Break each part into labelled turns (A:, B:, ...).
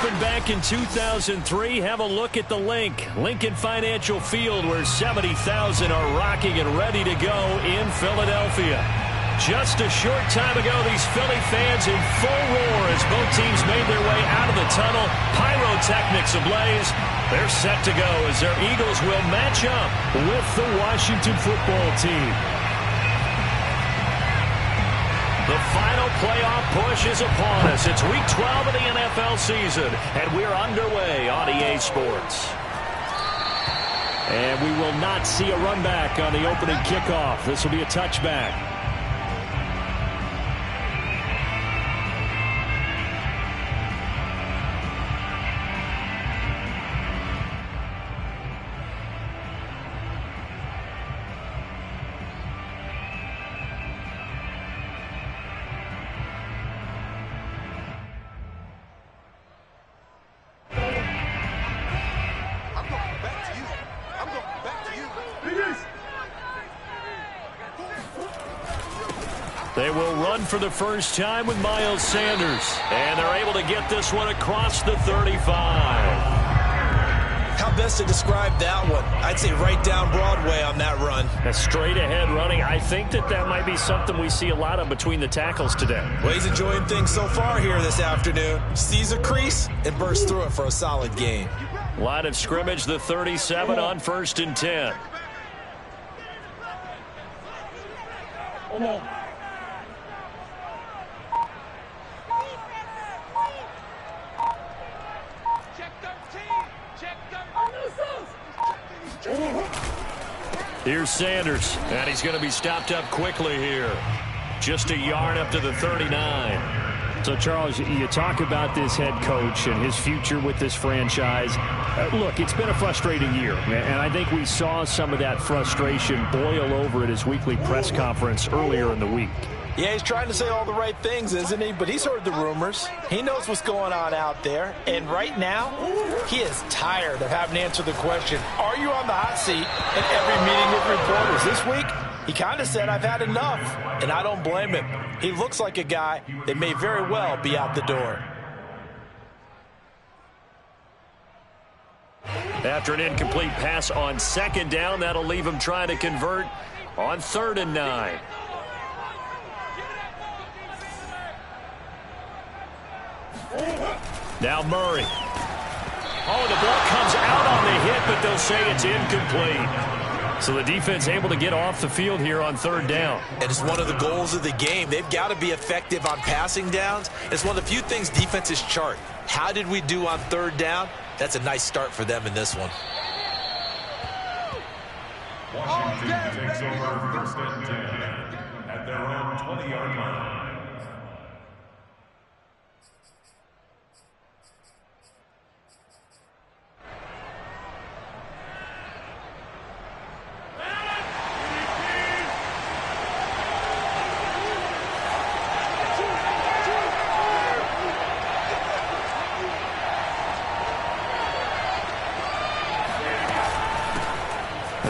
A: opened back in 2003. Have a look at the link. Lincoln Financial Field, where 70,000 are rocking and ready to go in Philadelphia. Just a short time ago, these Philly fans in full roar as both teams made their way out of the tunnel. Pyrotechnics ablaze. They're set to go as their Eagles will match up with the Washington football team. The final playoff push is upon us. It's Week 12 of the NFL season, and we're underway on EA Sports. And we will not see a run back on the opening kickoff. This will be a touchback. They will run for the first time with Miles Sanders. And they're able to get this one across the 35.
B: How best to describe that one? I'd say right down Broadway on that run.
A: A straight ahead running. I think that might be something we see a lot of between the tackles today.
B: Well, he's enjoying things so far here this afternoon. Sees a crease and bursts through it for a solid gain.
A: Line of scrimmage, the 37 on 1st and 10. Here's Sanders, and he's going to be stopped up quickly here. Just a yard up to the 39.
C: So, Charles, you talk about this head coach and his future with this franchise. Look, it's been a frustrating year, and I think we saw some of that frustration boil over at his weekly press conference earlier in the week.
B: Yeah, he's trying to say all the right things, isn't he? But he's heard the rumors. He knows what's going on out there. And right now, he is tired of having to answer the question, are you on the hot seat in every meeting with reporters? This week, he kind of said, I've had enough. And I don't blame him. He looks like a guy that may very well be out the door.
A: After an incomplete pass on 2nd down, that'll leave him trying to convert on 3rd and 9. Now Murray. Oh, the ball comes out on the hit, but they'll say it's incomplete. So the defense able to get off the field here on 3rd down.
B: And it's one of the goals of the game. They've got to be effective on passing downs. It's one of the few things defenses chart. How did we do on 3rd down? That's a nice start for them in this one.
D: Washington takes over 1st and 10 at their own 20-yard line.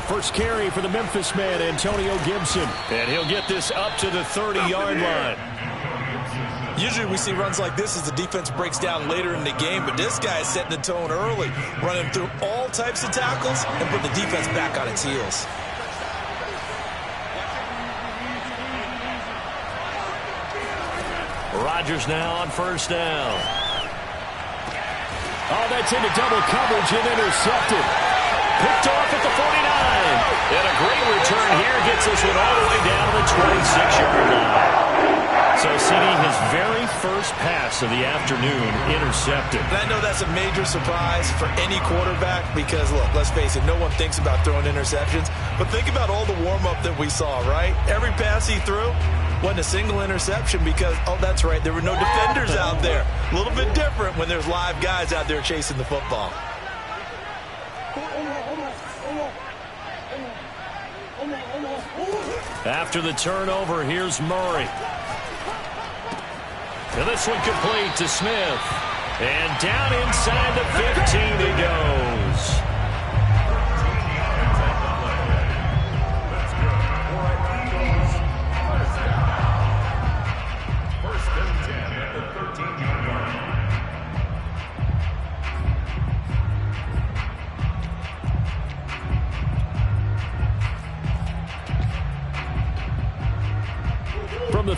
A: First carry for the Memphis man, Antonio Gibson. And he'll get this up to the 30-yard line.
B: Usually we see runs like this as the defense breaks down later in the game, but this guy is setting the tone early, running through all types of tackles and put the defense back on its heels.
A: Rodgers now on 1st down. Oh, that's into double coverage and intercepted. Picked off at the 49. And a great return here gets this one all the way down to the 26-yard line. So, CD, his very first pass of the afternoon intercepted.
B: And I know that's a major surprise for any quarterback because, look, let's face it, no one thinks about throwing interceptions. But think about all the warm-up that we saw, right? Every pass he threw wasn't a single interception because, oh, that's right, there were no defenders out there. A little bit different when there's live guys out there chasing the football.
A: After the turnover, here's Murray. And this one complete to Smith. And down inside the 15 he goes.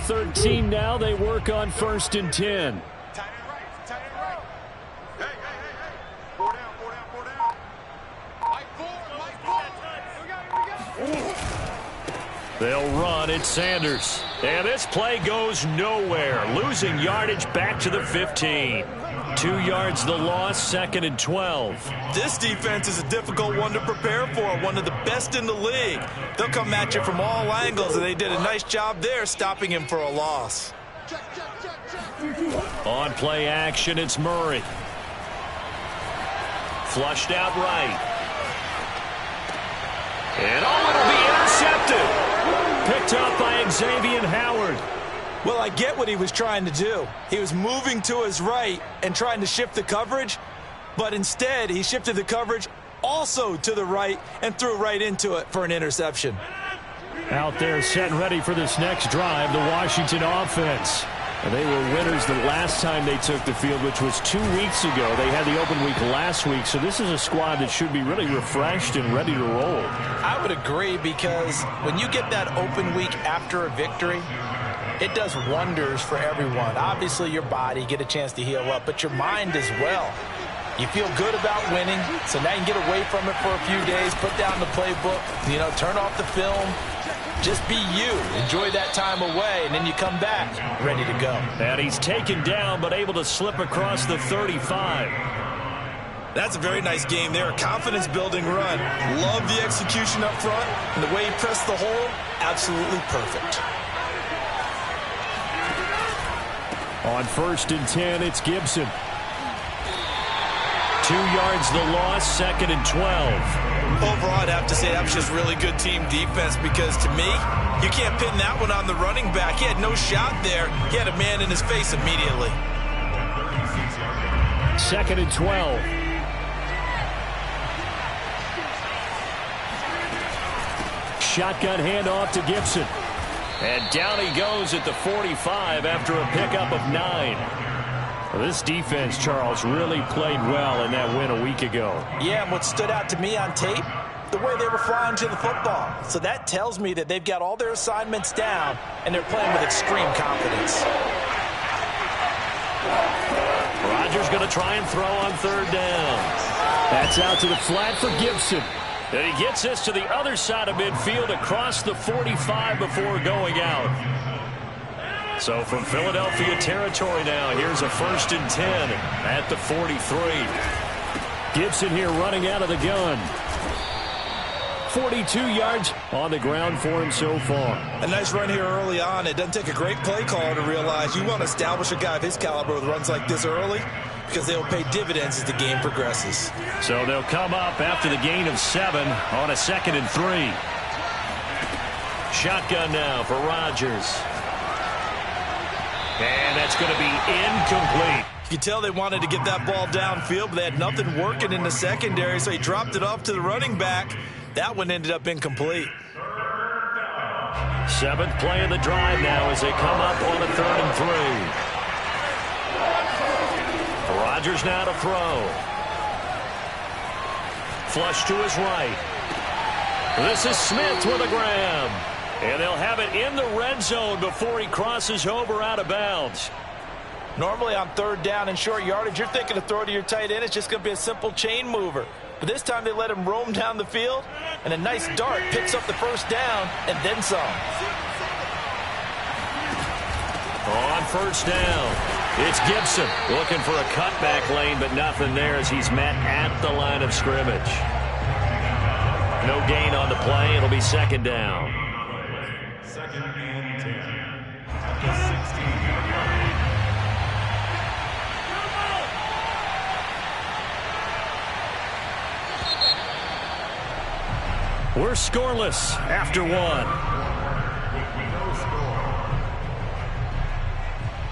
C: 13 now. They work on 1st and 10. They'll run. It's Sanders. And this play goes nowhere. Losing yardage back to the 15. 2 yards the loss, 2nd and 12.
B: This defense is a difficult one to prepare for, one of the best in the league. They'll come at you from all angles, and they did a nice job there stopping him for a loss.
A: On play action, it's Murray. Flushed out right. And it'll be intercepted. Picked up by Xavier Howard.
B: Well, I get what he was trying to do. He was moving to his right and trying to shift the coverage, but instead he shifted the coverage also to the right and threw right into it for an interception.
C: Out there set and ready for this next drive, the Washington offense. They were winners the last time they took the field, which was 2 weeks ago. They had the open week last week, so this is a squad that should be really refreshed and ready to roll.
B: I would agree, because when you get that open week after a victory, it does wonders for everyone. Obviously, your body, get a chance to heal up, but your mind as well. You feel good about winning, so now you can get away from it for a few days, put down the playbook, turn off the film. Just be you. Enjoy that time away, and then you come back ready to go.
A: And he's taken down, but able to slip across the 35.
B: That's a very nice game there. A confidence-building run. Love the execution up front, and the way he pressed the hole, absolutely perfect.
C: On 1st and 10, it's Gibson.
A: 2 yards the loss, 2nd and 12.
B: Overall, I'd have to say that was just really good team defense, because to me, you can't pin that one on the running back. He had no shot there. He had a man in his face immediately.
C: 2nd and 12. Shotgun handoff to Gibson.
A: And down he goes at the 45 after a pickup of 9.
C: Well, this defense, Charles, really played well in that win a week ago.
B: Yeah, and what stood out to me on tape, the way they were flying to the football. So that tells me that they've got all their assignments down, and they're playing with extreme confidence.
A: Rodgers going to try and throw on 3rd down.
C: That's out to the flat for Gibson.
A: And he gets this to the other side of midfield across the 45 before going out. So from Philadelphia territory now, here's a 1st and 10 at the 43.
C: Gibson here running out of the gun. 42 yards on the ground for him so far.
B: A nice run here early on. It doesn't take a great play caller to realize you want to establish a guy of his caliber with runs like this early, because they'll pay dividends as the game progresses.
A: So they'll come up after the gain of 7 on a 2nd and 3. Shotgun now for Rodgers. And that's going to be incomplete.
B: You can tell they wanted to get that ball downfield, but they had nothing working in the secondary, so he dropped it off to the running back. That one ended up incomplete.
A: 7th play of the drive now as they come up on a 3rd and 3. Rodgers now to throw. Flush to his right. This is Smith with a grab. And they'll have it in the red zone before he crosses over out of bounds.
B: Normally on 3rd down and short yardage, you're thinking to throw to your tight end. It's just going to be a simple chain mover. But this time they let him roam down the field, and a nice dart picks up the 1st down and then some.
A: On 1st down, it's Gibson looking for a cutback lane, but nothing there as he's met at the line of scrimmage. No gain on the play. It'll be 2nd down.
D: 2nd and 10 at the 16-yard line.
A: We're scoreless after 1.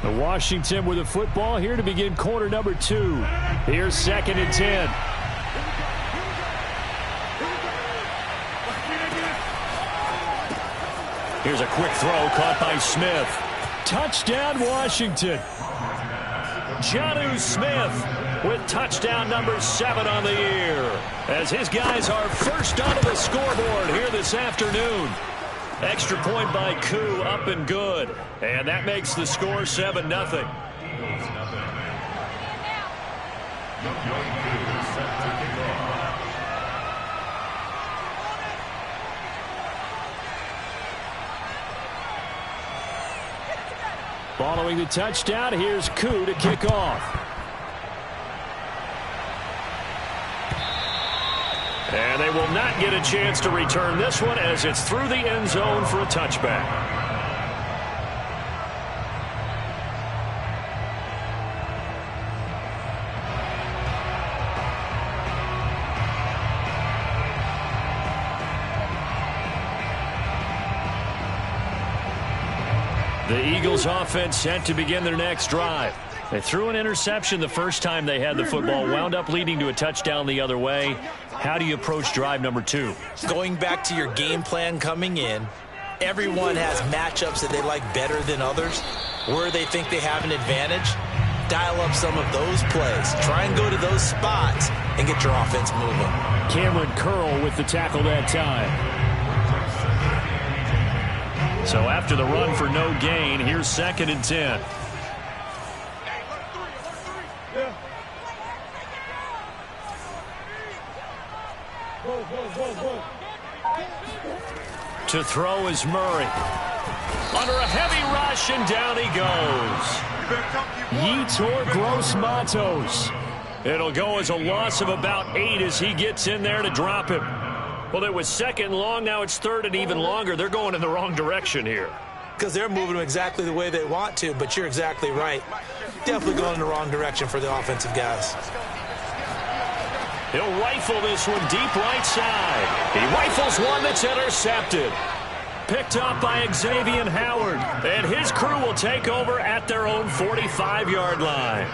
C: The Washington with the football here to begin quarter number 2. Here's 2nd and 10.
A: Here's a quick throw caught by Smith.
C: Touchdown, Washington.
A: Jonnu Smith with touchdown number 7 on the year, as his guys are first onto the scoreboard here this afternoon. Extra point by Koo, up and good. And that makes the score 7-0.
C: Following the touchdown, here's Koo to kick off.
A: And they will not get a chance to return this one as it's through the end zone for a touchback. The Eagles offense set to begin their next drive. They threw an interception the first time they had the football, wound up leading to a touchdown the other way. How do you approach drive number 2?
B: Going back to your game plan coming in, everyone has matchups that they like better than others. Where they think they have an advantage, dial up some of those plays. Try and go to those spots and get your offense moving.
C: Cameron Curl with the tackle that time.
A: So after the run for no gain, here's 2nd and 10. To throw is Murray. Under a heavy rush, and down he goes.
C: Yetur Gross-Matos.
A: It'll go as a loss of about 8 as he gets in there to drop him. Well, it was 2nd and long. Now it's 3rd and even longer. They're going in the wrong direction here.
B: Because they're moving them exactly the way they want to, but you're exactly right. Definitely going in the wrong direction for the offensive guys.
A: He'll rifle this one deep right side. He rifles one that's intercepted. Picked up by Xavier Howard. And his crew will take over at their own 45-yard line.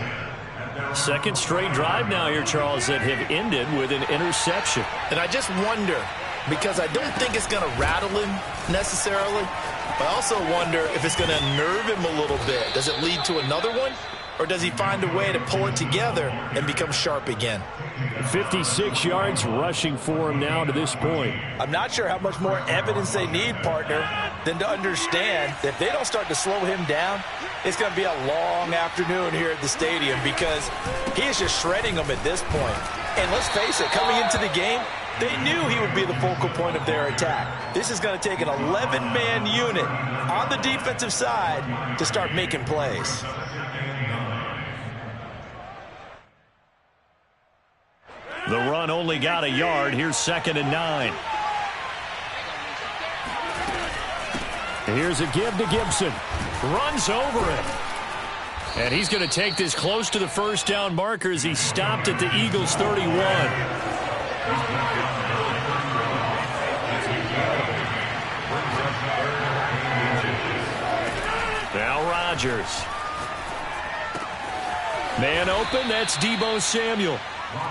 A: Second straight drive now here, Charles, that have ended with an interception.
B: And I just wonder, because I don't think it's going to rattle him necessarily, but I also wonder if it's going to nerve him a little bit. Does it lead to another one? Or does he find a way to pull it together and become sharp again?
C: 56 yards rushing for him now to this point.
B: I'm not sure how much more evidence they need, partner, than to understand that if they don't start to slow him down, it's going to be a long afternoon here at the stadium because he is just shredding them at this point. And let's face it, coming into the game, they knew he would be the focal point of their attack. This is going to take an 11-man unit on the defensive side to start making plays.
A: The run only got a yard. Here's 2nd and 9.
C: Here's a give to Gibson.
A: Runs over it. And he's going to take this close to the first down marker as he stopped at the Eagles' 31. Now Rodgers. Man open, that's Deebo Samuel.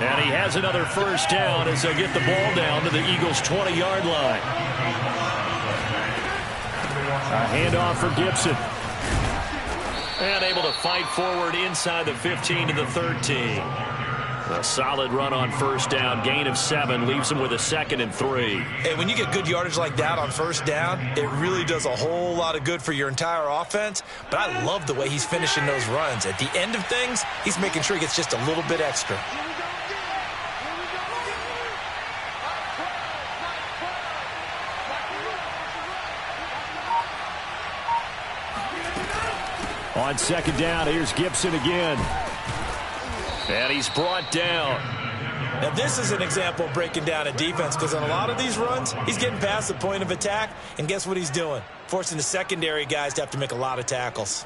A: And he has another first down as they get the ball down to the Eagles' 20-yard line.
C: A handoff for Gibson.
A: And able to fight forward inside the 15 to the 13. A solid run on first down. Gain of 7 leaves him with a 2nd and 3.
B: And when you get good yardage like that on first down, it really does a whole lot of good for your entire offense. But I love the way he's finishing those runs. At the end of things, he's making sure he gets just a little bit extra.
C: On 2nd down, here's Gibson again.
A: And he's brought down.
B: Now, this is an example of breaking down a defense because on a lot of these runs, he's getting past the point of attack, and guess what he's doing? Forcing the secondary guys to have to make a lot of tackles.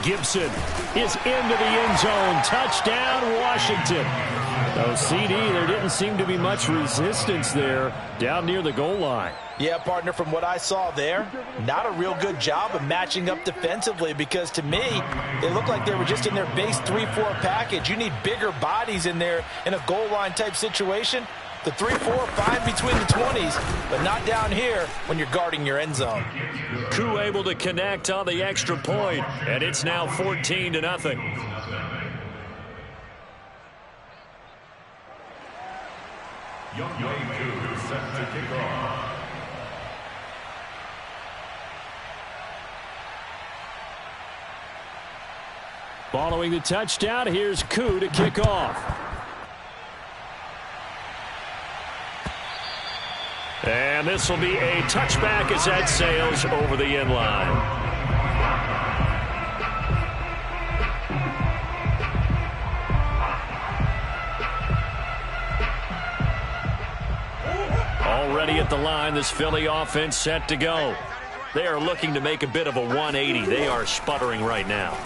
C: Gibson is into the end zone. Touchdown, Washington. Oh, CD, there didn't seem to be much resistance there down near the goal line.
B: Yeah, partner, from what I saw there, not a real good job of matching up defensively, because to me, it looked like they were just in their base 3-4 package. You need bigger bodies in there in a goal line type situation. The 3-4, fine between the 20s, but not down here when you're guarding your end zone.
A: Koo able to connect on the extra point, and it's now 14-0.
D: Young Koo set to kick off.
C: Following the touchdown, here's Koo to kick off.
A: And this will be a touchback as that sails over the end line. Already at the line, this Philly offense set to go. They are looking to make a bit of a 180. They are sputtering right now.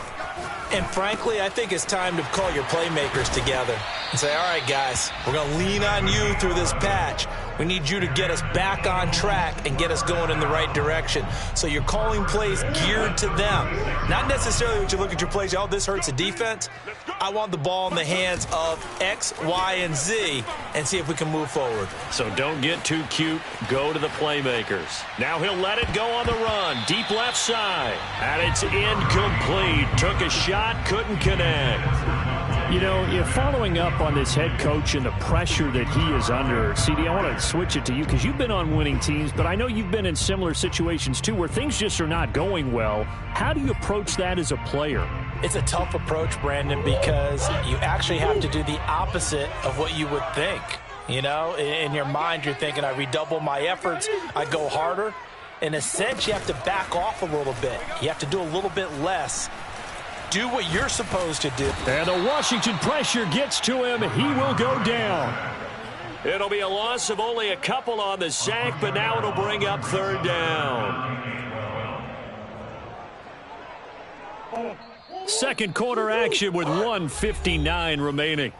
B: And frankly, I think it's time to call your playmakers together and say, all right, guys, we're going to lean on you through this patch. We need you to get us back on track and get us going in the right direction. So you're calling plays geared to them. Not necessarily when you look at your plays, oh, this hurts the defense. I want the ball in the hands of X, Y, and Z and see if we can move forward.
A: So don't get too cute. Go to the playmakers. Now he'll let it go on the run. Deep left side. And it's incomplete. Took a shot, couldn't connect.
C: You know, following up on this head coach and the pressure that he is under, CD, I want to switch it to you because you've been on winning teams, but I know you've been in similar situations too where things just are not going well. How do you approach that as a player?
B: It's a tough approach, Brandon, because you actually have to do the opposite of what you would think. You know, in your mind, you're thinking, I redouble my efforts, I go harder. In a sense, you have to back off a little bit. You have to do a little bit less. Do what you're supposed to do.
C: And the Washington pressure gets to him. He will go down.
A: It'll be a loss of only a couple on the sack, but now it'll bring up third down.
C: Second quarter action with 1:59 remaining.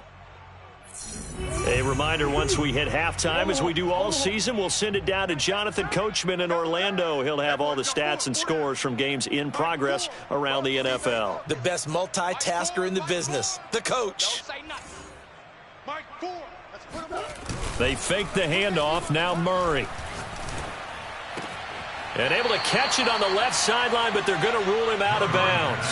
A: A reminder, once we hit halftime, as we do all season, we'll send it down to Jonathan Coachman in Orlando. He'll have all the stats and scores from games in progress around the NFL.
B: The best multitasker in the business, the coach.
C: They fake the handoff. Now Murray.
A: And able to catch it on the left sideline, but they're going to rule him out of bounds.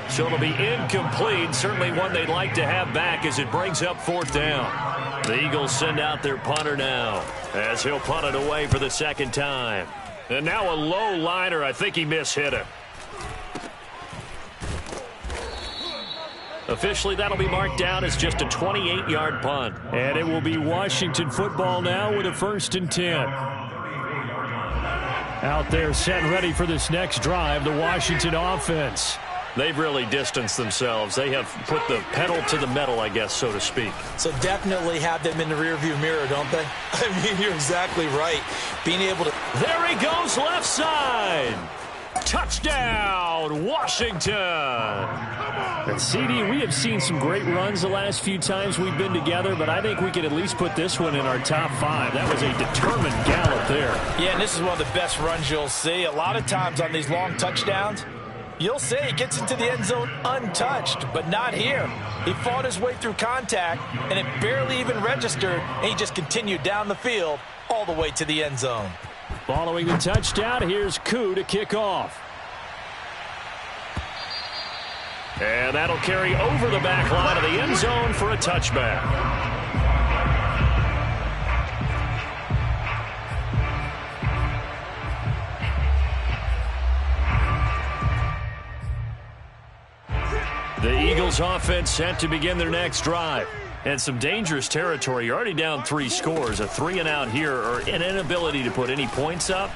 A: So it'll be incomplete. Certainly one they'd like to have back as it brings up fourth down. The Eagles send out their punter now as he'll punt it away for the second time. And now a low liner. I think he mishit it. Officially, that'll be marked down as just a 28-yard punt.
C: And it will be Washington football now with a 1st and 10. Out there set and ready for this next drive, the Washington offense.
A: They've really distanced themselves. They have put the pedal to the metal, I guess, so to speak.
B: So definitely have them in the rearview mirror, don't they? I mean, you're exactly right. Being able to...
A: There he goes, left side. Touchdown, Washington.
C: And CD, we have seen some great runs the last few times we've been together, but I think we can at least put this one in our top 5. That was a determined gallop there.
B: Yeah, and this is one of the best runs you'll see. A lot of times on these long touchdowns, you'll say he gets into the end zone untouched, but not here. He fought his way through contact, and it barely even registered, and he just continued down the field all the way to the end zone.
C: Following the touchdown, here's Koo to kick off.
A: And that'll carry over the back line of the end zone for a touchback. The Eagles offense set to begin their next drive. And some dangerous territory. You're already down 3 scores. A 3-and-out here, or an inability to put any points up.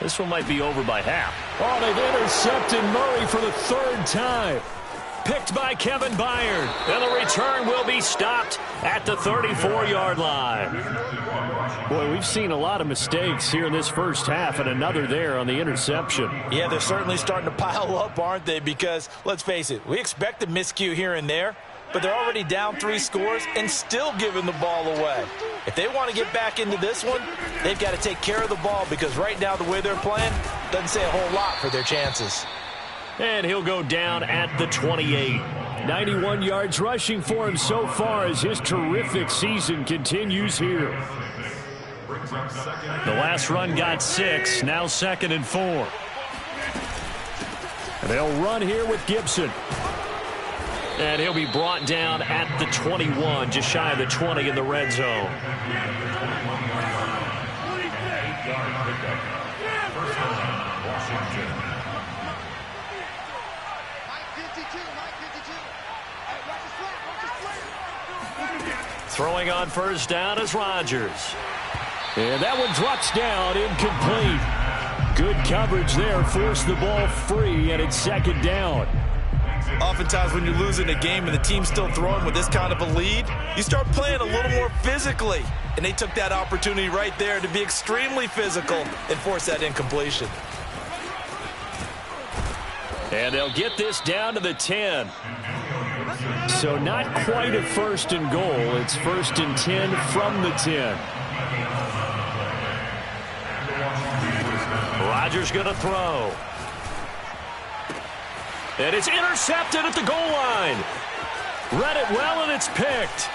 A: This one might be over by half.
C: Oh, they've intercepted Murray for the 3rd time.
A: Picked by Kevin Byard. And the return will be stopped at the 34-yard line.
C: Boy, we've seen a lot of mistakes here in this first half, and another there on the interception.
B: Yeah, they're certainly starting to pile up, aren't they? Because, let's face it, we expect a miscue here and there. but they're already down 3 scores and still giving the ball away. If they want to get back into this one, they've got to take care of the ball because right now the way they're playing doesn't say a whole lot for their chances.
A: And he'll go down at the 28.
C: 91 yards rushing for him so far as his terrific season continues here.
A: The last run got 6, now 2nd and 4.
C: And they'll run here with Gibson.
A: And he'll be brought down at the 21, just shy of the 20 in the red zone. Throwing on first down is Rodgers.
C: And that one drops down, incomplete. Good coverage there, forced the ball free, and it's 2nd down.
B: Oftentimes when you're losing a game and the team's still throwing with this kind of a lead, you start playing a little more physically. And they took that opportunity right there to be extremely physical and force that incompletion.
A: And they'll get this down to the 10.
C: So not quite a 1st and goal. It's 1st and 10 from the 10.
A: Rodgers going to throw. And it's intercepted at the goal line. Read it well, and it's picked.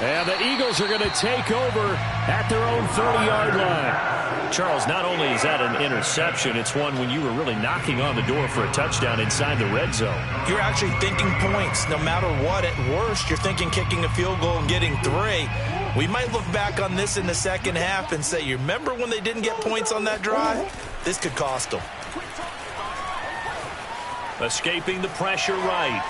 C: And the Eagles are going to take over at their own 30-yard line.
A: Charles, not only is that an interception, it's one when you were really knocking on the door for a touchdown inside the red zone.
B: You're actually thinking points. No matter what, at worst, you're thinking kicking a field goal and getting 3. We might look back on this in the second half and say, you remember when they didn't get points on that drive? This could cost them.
A: Escaping the pressure right.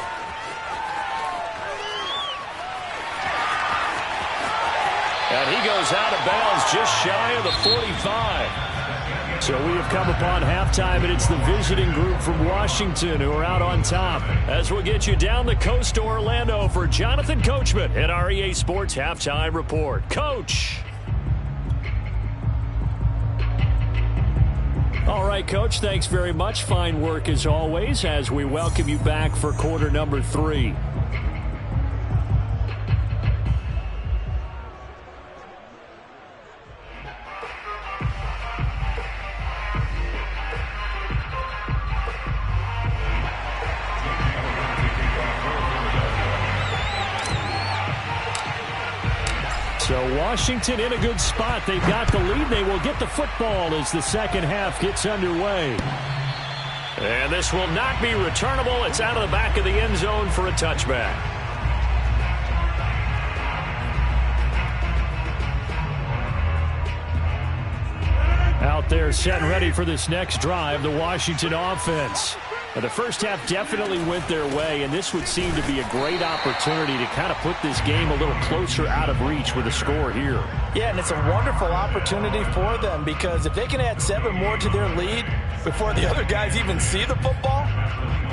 A: And he goes out of bounds just shy of the 45.
C: So we have come upon halftime, and it's the visiting group from Washington who are out on top.
A: As we'll get you down the coast to Orlando for Jonathan Coachman at our EA Sports Halftime Report. Coach.
C: All right, Coach, thanks very much. Fine work as always as we welcome you back for quarter number 3. So Washington in a good spot. They've got the lead. They will get the football as the second half gets underway.
A: And this will not be returnable. It's out of the back of the end zone for a touchback.
C: Out there set and ready for this next drive, the Washington offense. Now, the first half definitely went their way, and this would seem to be a great opportunity to kind of put this game a little closer out of reach with a score here.
B: Yeah, and it's a wonderful opportunity for them because if they can add 7 more to their lead before the other guys even see the football,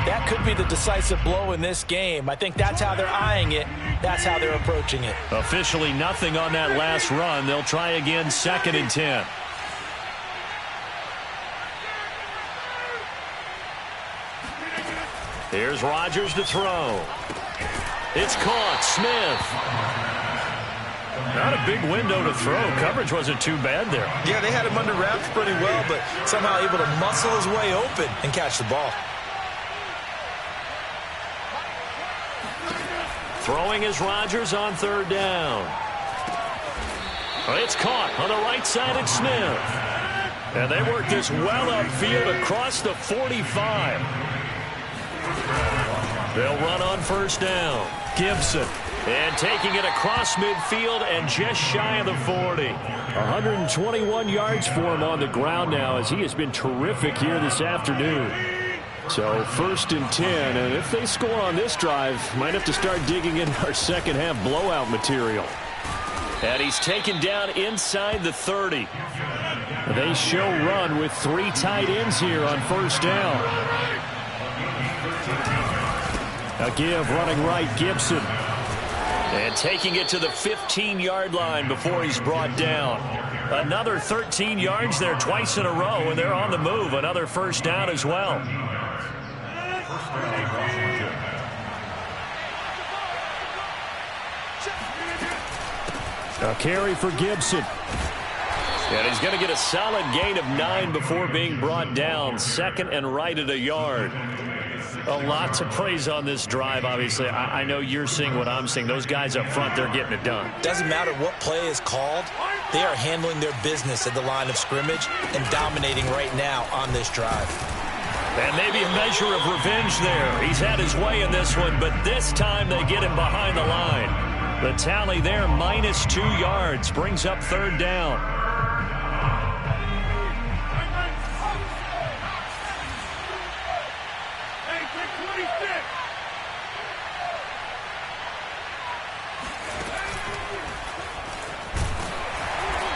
B: that could be the decisive blow in this game. I think that's how they're eyeing it. That's how they're approaching it.
A: Officially nothing on that last run. They'll try again 2nd and 10. Here's Rodgers to throw. It's caught. Smith. Not a big window to throw. Coverage wasn't too bad there.
B: Yeah, they had him under wraps pretty well, but somehow able to muscle his way open and catch the ball.
A: Throwing is Rodgers on 3rd down. It's caught on the right side of Smith. And they work this well upfield across the 45. They'll run on 1st down. Gibson. And taking it across midfield and just shy of the 40.
C: 121 yards for him on the ground now as he has been terrific here this afternoon. So 1st and 10, and if they score on this drive, might have to start digging in our second half blowout material.
A: And he's taken down inside the 30.
C: They show run with 3 tight ends here on 1st down. A give running right, Gibson.
A: And taking it to the 15-yard line before he's brought down. Another 13 yards there twice in a row, and they're on the move. Another 1st down as well.
C: A carry for Gibson.
A: And he's going to get a solid gain of 9 before being brought down. Second and right at a yard.
C: A lot to praise on this drive, obviously. I know you're seeing what I'm seeing. Those guys up front, they're getting it done.
B: Doesn't matter what play is called. They are handling their business at the line of scrimmage and dominating right now on this drive.
A: And maybe a measure of revenge there. He's had his way in this one, but this time they get him behind the line. The tally there, -2 yards, brings up third down.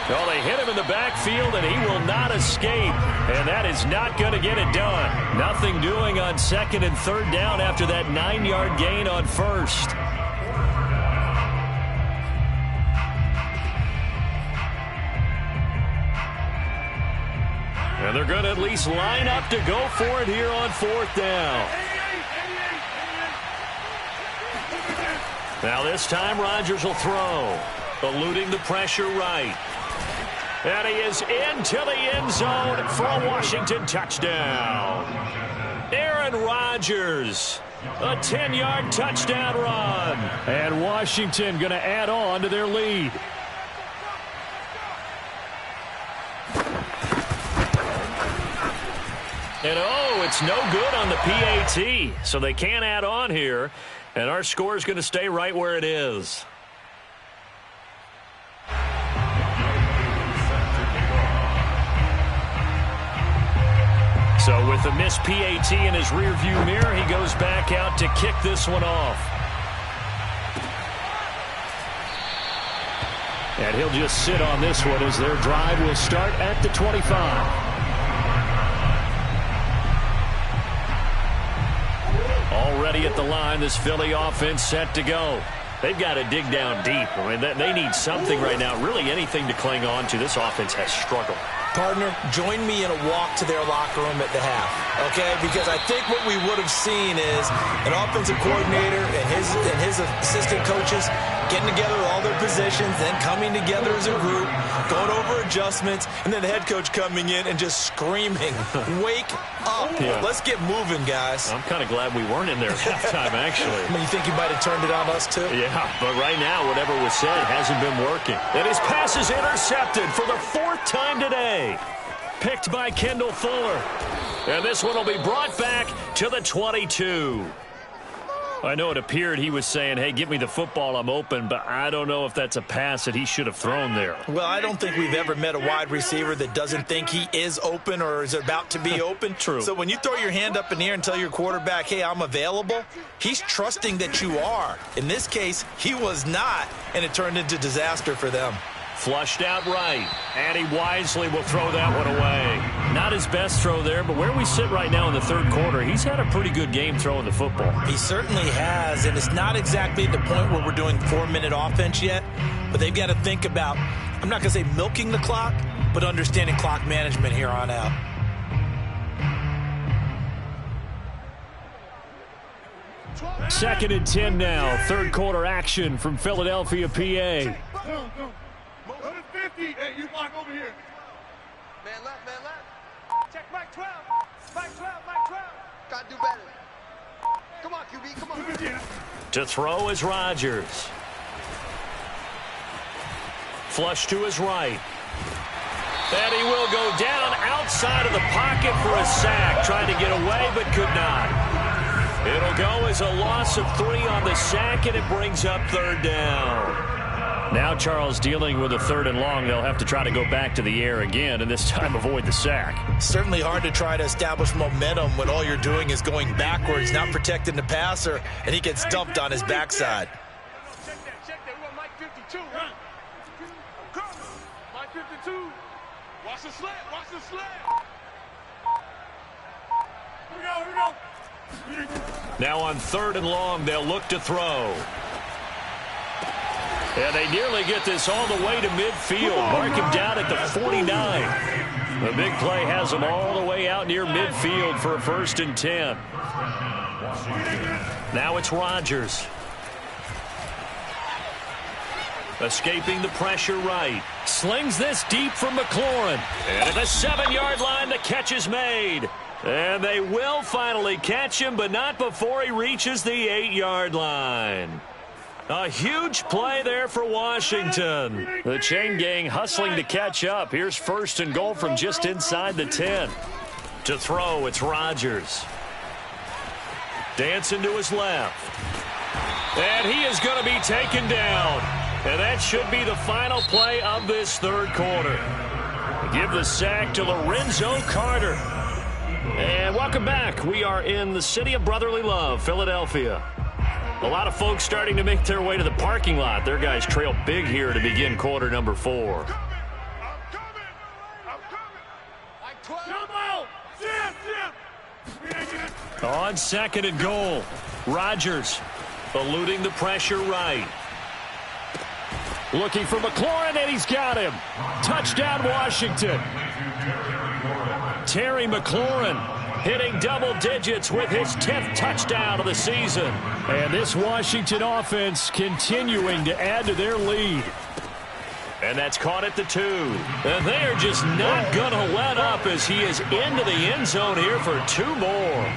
A: Well, they hit him in the backfield, and he will not escape. And that is not going to get it done. Nothing doing on second and third down after that 9-yard gain on first. And they're going to at least line up to go for it here on fourth down. Now this time Rodgers will throw, eluding the pressure right. And he is into the end zone for a Washington touchdown. Aaron Rodgers, a 10-yard touchdown run.
C: And Washington going to add on to their lead.
A: And oh, it's no good on the PAT. So they can't add on here. And our score is going to stay right where it is. So with the missed PAT in his rearview mirror, he goes back out to kick this one off.
C: And he'll just sit on this one as their drive will start at the 25.
A: Already at the line, this Philly offense set to go. They've got to dig down deep. I mean, they need something right now, really anything to cling on to. This offense has struggled.
B: Partner, join me in a walk to their locker room at the half, okay? Because I think what we would have seen is an offensive coordinator and his assistant coaches getting together with all their positions, then coming together as a group, going over adjustments, and then the head coach coming in and just screaming, wake up.
A: Yeah.
B: Let's get moving, guys.
A: I'm kind of glad we weren't in there at halftime, actually.
B: I mean, you think you might have turned it on us, too?
A: Yeah, but right now, whatever was said hasn't been working. And his pass is intercepted for the 4th time today. Picked by Kendall Fuller. And this one will be brought back to the 22. I know it appeared he was saying, hey, give me the football, I'm open, but I don't know if that's a pass that he should have thrown there.
B: Well, I don't think we've ever met a wide receiver that doesn't think he is open or is about to be open.
A: True.
B: So when you throw your hand up in the air and tell your quarterback, hey, I'm available, he's trusting that you are. In this case, he was not, and it turned into disaster for them.
A: Flushed out right, and he wisely will throw that one away. Not his best throw there, but where we sit right now in the third quarter, he's had a pretty good game throwing the football.
B: He certainly has, and it's not exactly the point where we're doing 4-minute offense yet, but they've got to think about, I'm not going to say milking the clock, but understanding clock management here on out.
C: Second and 10 now. Third quarter action from Philadelphia, PA.
E: Go to 50. Hey, you block over here.
F: Man left, man left. Check Mike 12. Mike 12, Mike 12. Gotta do better. Come on, QB, come on.
A: To throw is Rodgers. Flush to his right. And he will go down outside of the pocket for a sack. Trying to get away, but could not. It'll go as a loss of 3 on the sack, and it brings up third down. Now Charles dealing with a 3rd and long. They'll have to try to go back to the air again, and this time avoid the sack.
B: Certainly hard to try to establish momentum when all you're doing is going backwards, not protecting the passer, and he gets dumped on his backside.
E: Check that. We want Mike 52. Run. Mike 52. Watch the slant. Here we go.
A: Now on 3rd and long, they'll look to throw. And they nearly get this all the way to midfield. Mark him down at the 49. The big play has him all the way out near midfield for a 1st and 10. Now it's Rodgers. Escaping the pressure right. Slings this deep from McLaurin. And at the 7-yard line, the catch is made. And they will finally catch him, but not before he reaches the 8-yard line. A huge play there for Washington. The chain gang hustling to catch up. Here's 1st and goal from just inside the 10. To throw, it's Rodgers. Dancing to his left. And he is going to be taken down. And that should be the final play of this 3rd quarter. Give the sack to Lorenzo Carter. And welcome back. We are in the city of brotherly love, Philadelphia. A lot of folks starting to make their way to the parking lot. Their guys trail big here to begin quarter number 4. On 2nd and goal, Rodgers eluding the pressure right. Looking for McLaurin, and he's got him. Touchdown, Washington. Terry McLaurin hitting double digits with his 10th touchdown of the season. And this Washington offense continuing to add to their lead. And that's caught at the 2. And they are just not going to let up as he is into the end zone here for 2 more.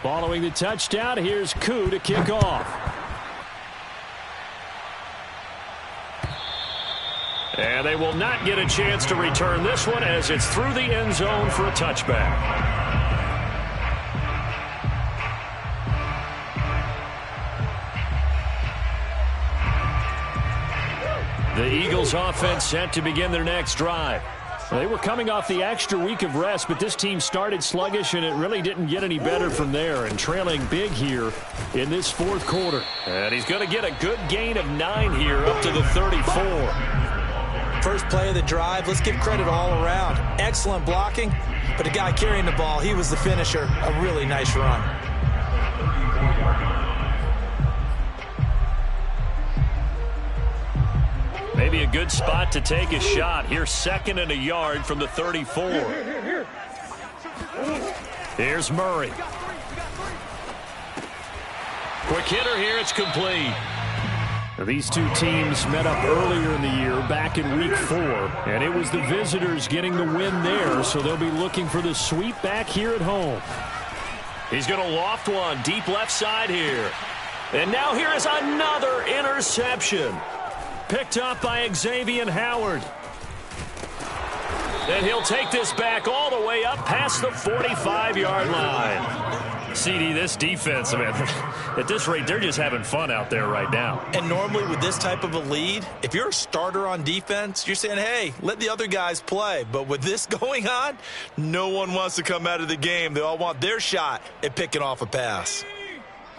A: Following the touchdown, here's Koo to kick off. And they will not get a chance to return this one as it's through the end zone for a touchback. The Eagles offense set to begin their next drive. They were coming off the extra week of rest, but this team started sluggish, and it really didn't get any better from there, and trailing big here in this 4th quarter. And he's going to get a good gain of 9 here up to the 34.
B: First play of the drive, let's give credit all around. Excellent blocking, but the guy carrying the ball, he was the finisher. A really nice run.
A: Maybe a good spot to take a shot. Here's 2nd and a yard from the 34. Here's Murray. Quick hitter here. It's complete.
C: These two teams met up earlier in the year, back in week 4, and it was the visitors getting the win there, so they'll be looking for the sweep back here at home.
A: He's going to loft one deep left side here. And now here is another interception. Picked up by Xavier Howard. And he'll take this back all the way up past the 45-yard line. CD, this defense, man, at this rate, they're just having fun out there right now.
B: And normally with this type of a lead, if you're a starter on defense, you're saying, hey, let the other guys play. But with this going on, no one wants to come out of the game. They all want their shot at picking off a pass.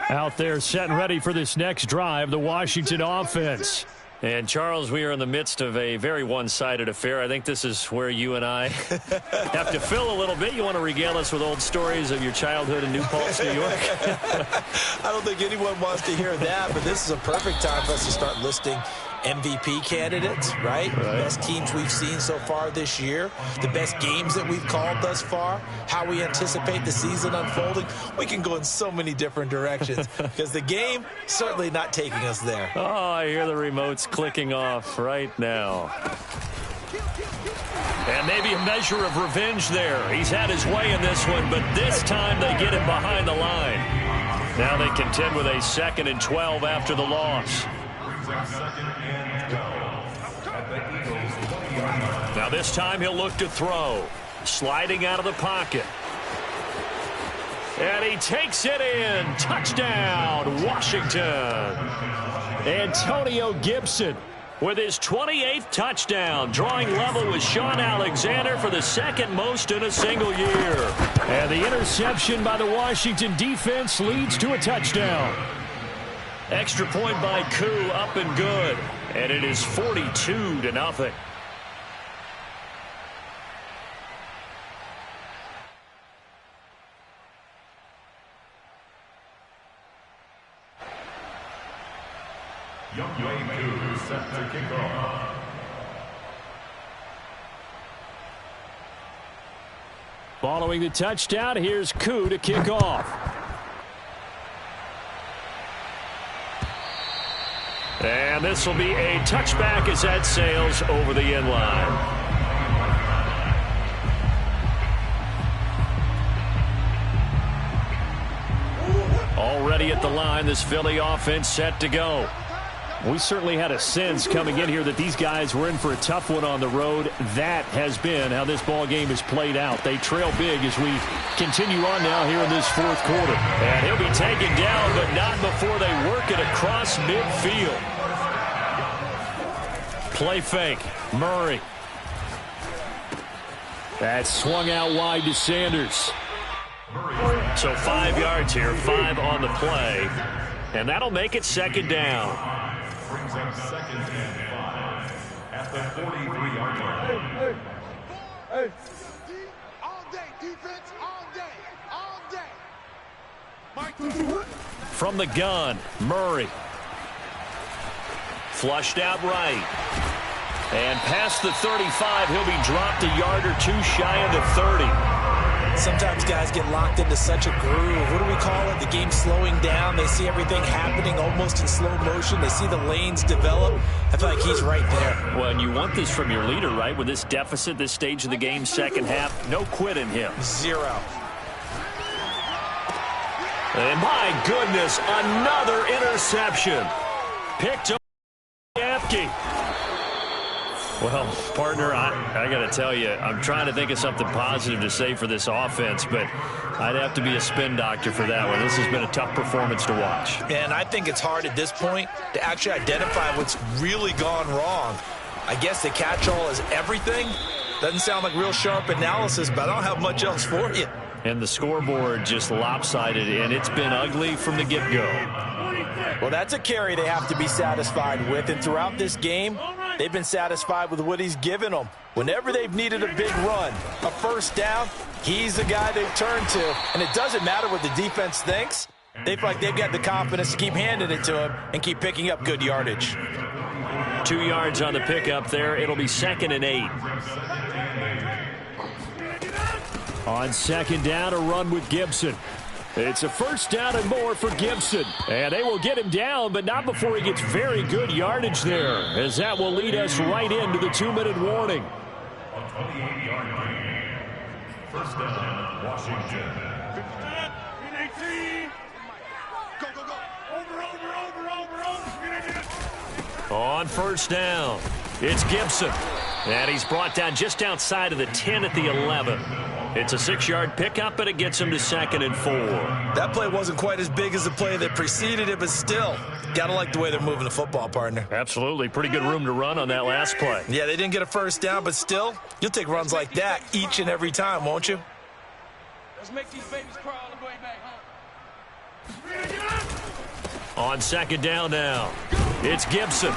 C: Out there set and ready for this next drive, the Washington offense.
A: And, Charles, we are in the midst of a very one-sided affair. I think this is where you and I have to fill a little bit. You want to regale us with old stories of your childhood in New Paltz, New York?
B: I don't think anyone wants to hear that, but this is a perfect time for us to start listing MVP candidates, right? The best teams we've seen so far this year, the best games that we've called thus far, how we anticipate the season unfolding. We can go in so many different directions because the game certainly not taking us there.
A: Oh, I hear the remotes clicking off right now. And maybe a measure of revenge there. He's had his way in this one, but this time they get him behind the line. Now they contend with a 2nd and 12 after the loss. Now this time he'll look to throw. Sliding out of the pocket. And he takes it in. Touchdown, Washington.
C: Antonio Gibson
A: with his 28th touchdown, drawing level with Sean Alexander for the 2nd most in a single year.
C: And the interception by the Washington defense leads to a touchdown.
A: Extra point by Koo, up and good. And it is 42-0.
D: Koo set to kick off.
C: Following the touchdown, here's Koo to kick off. And this will be a touchback as that sails over the end line. Already at the line, this Philly offense set to go. We certainly had a sense coming in here that these guys were in for a tough one on the road. That has been how this ball game has played out. They trail big as we continue on now here in this fourth quarter. And he'll be taken down, but not before they work it across midfield. Play fake. Murray. That's swung out wide to Sanders. So 5 yards here, 5 on the play. And that'll make it second down.
D: Brings up second and 5 at the 43-yard line.
E: Hey.
F: All day, defense, all day, all day.
C: From the gun, Murray. Flushed out right. And past the 35, he'll be dropped a yard or two shy of the 30.
B: Sometimes guys get locked into such a groove. What do we call it? The game's slowing down. They see everything happening almost in slow motion. They see the lanes develop. I feel like he's right there.
C: Well, and you want this from your leader, right? With this deficit, this stage of the game, second half, no quit in him.
B: 0.
C: And my goodness, another interception. Picked up Apke. Well, partner, I got to tell you, I'm trying to think of something positive to say for this offense, but I'd have to be a spin doctor for that one. This has been a tough performance to watch.
B: And I think it's hard at this point to actually identify what's really gone wrong. I guess the catch-all is everything. Doesn't sound like real sharp analysis, but I don't have much else for you.
C: And the scoreboard just lopsided, and it's been ugly from the get-go.
B: Well, that's a carry they have to be satisfied with, and throughout this game, they've been satisfied with what he's given them. Whenever they've needed a big run, a first down, he's the guy they've turned to. And it doesn't matter what the defense thinks. They feel like they've got the confidence to keep handing it to him and keep picking up good yardage.
C: 2 yards on the pickup there. It'll be 2nd and 8. On second down, a run with Gibson. It's a first down and more for Gibson. And they will get him down, but not before he gets very good yardage there, as that will lead us right into the 2-minute warning.
D: A 28-yard gain. First down, Washington.
E: 18.
F: Go, go, go.
E: Over.
C: On first down, it's Gibson. And he's brought down just outside of the 10 at the 11. It's a 6-yard pickup, but it gets him to 2nd and 4.
B: That play wasn't quite as big as the play that preceded it, but still, gotta like the way they're moving the football, partner.
C: Absolutely. Pretty good room to run on that last play.
B: Yeah, they didn't get a first down, but still, you'll take runs like that each and every time, won't you?
E: Let's make these babies crawl on the way back home.
C: On second down now, it's Gibson.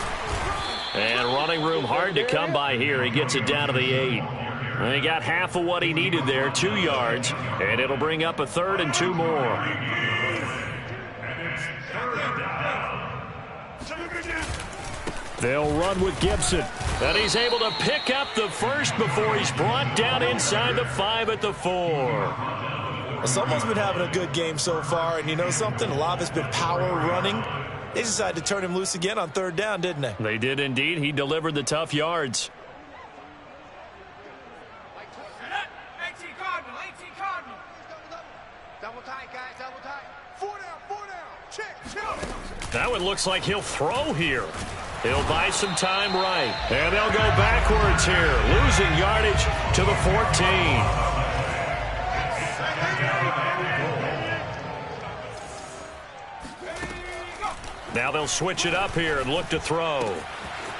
C: And running room hard to come by here. He gets it down to the 8. He got half of what he needed there, 2 yards, and it'll bring up a 3rd and 2 more. They'll run with Gibson, and he's able to pick up the first before he's brought down inside the 5 at the 4.
B: Well, someone's been having a good game so far, and you know something? A lot of it's been power running. They decided to turn him loose again on 3rd down, didn't they?
C: They did indeed. He delivered the tough yards.
F: Double tight, guys, double tight. 4 down. Check.
C: That one looks like he'll throw here. He'll buy some time right. And they'll go backwards here, losing yardage to the 14. Now they'll switch it up here and look to throw.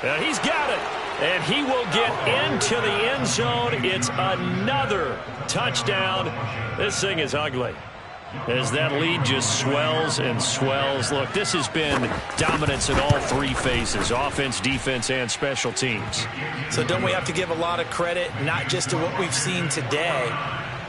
C: And he's got it. And he will get into the end zone. It's another touchdown. This thing is ugly, as that lead just swells and swells. Look, this has been dominance in all 3 phases, offense, defense, and special teams.
B: So don't we have to give a lot of credit, not just to what we've seen today,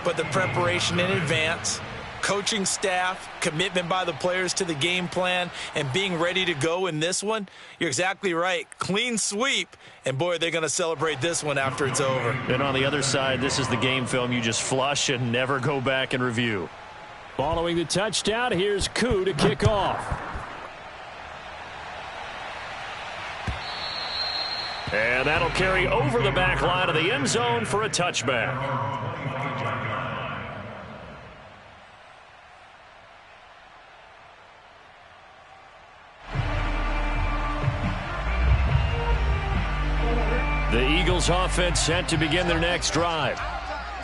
B: but the preparation in advance, coaching staff, commitment by the players to the game plan, and being ready to go in this one, you're exactly right. Clean sweep, and boy, they're going to celebrate this one after it's over.
A: And on the other side, this is the game film you just flush and never go back and review.
C: Following the touchdown, here's Koo to kick off.
A: And that'll carry over the back line of the end zone for a touchback. The Eagles offense set to begin their next drive.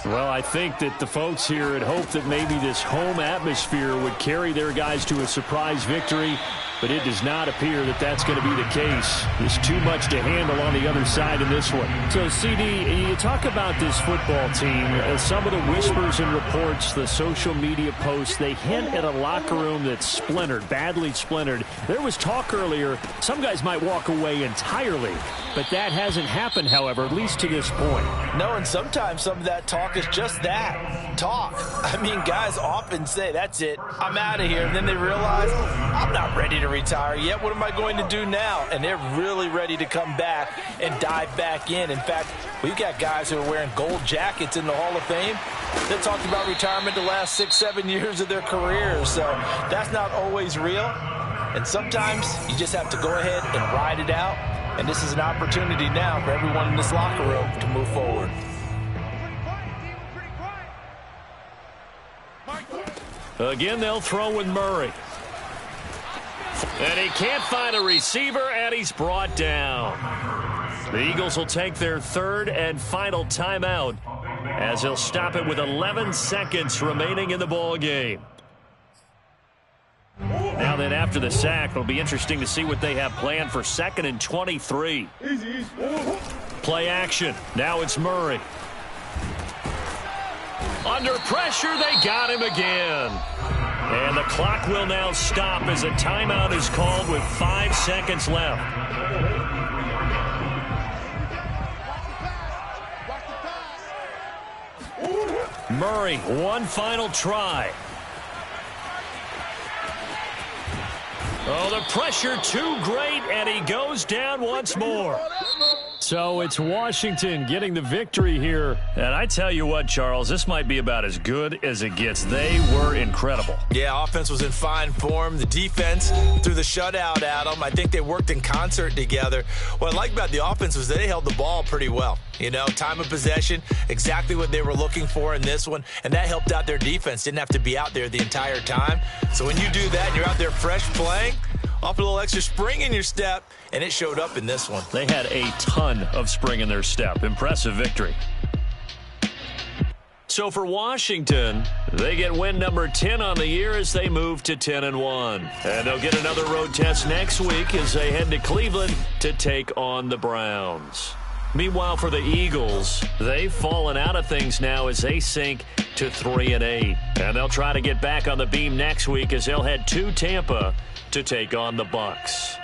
C: Well, I think that the folks here had hoped that maybe this home atmosphere would carry their guys to a surprise victory, but it does not appear that that's going to be the case. There's too much to handle on the other side in this one. So, CD, you talk about this football team. Some of the whispers and reports, the social media posts, they hint at a locker room that's splintered, badly splintered. There was talk earlier, some guys might walk away entirely, but that hasn't happened, however, at least to this point.
B: No, and sometimes some of that talk is just that, talk. I mean, guys often say, that's it, I'm out of here. And then they realize, I'm not ready to retire yet. What am I going to do now? And they're really ready to come back and dive back in. In fact, we've got guys who are wearing gold jackets in the Hall of Fame. They talked about retirement the last 6-7 years of their careers. So that's not always real. And sometimes you just have to go ahead and ride it out. And this is an opportunity now for everyone in this locker room to move forward.
A: Again, they'll throw with Murray. And he can't find a receiver, and he's brought down. The Eagles will take their third and final timeout as they'll stop it with 11 seconds remaining in the ball game. Now then, after the sack, it'll be interesting to see what they have planned for 2nd and 23. Play action. Now it's Murray. Under pressure, they got him again. And the clock will now stop as a timeout is called with 5 seconds left. Murray, one final try. Oh, the pressure too great, and he goes down once more.
C: So it's Washington getting the victory here.
A: And I tell you what, Charles, this might be about as good as it gets. They were incredible.
B: Yeah, offense was in fine form. The defense threw the shutout at them. I think they worked in concert together. What I like about the offense was they held the ball pretty well. You know, time of possession, exactly what they were looking for in this one, and that helped out their defense. Didn't have to be out there the entire time. So when you do that and you're out there fresh playing, off a little extra spring in your step, and it showed up in this one.
A: They had a ton of spring in their step. Impressive victory. So for Washington, they get win number 10 on the year as they move to 10-1. And they'll get another road test next week as they head to Cleveland to take on the Browns. Meanwhile, for the Eagles, they've fallen out of things now as they sink to 3-8. And they'll try to get back on the beam next week as they'll head to Tampa to take on the Bucs.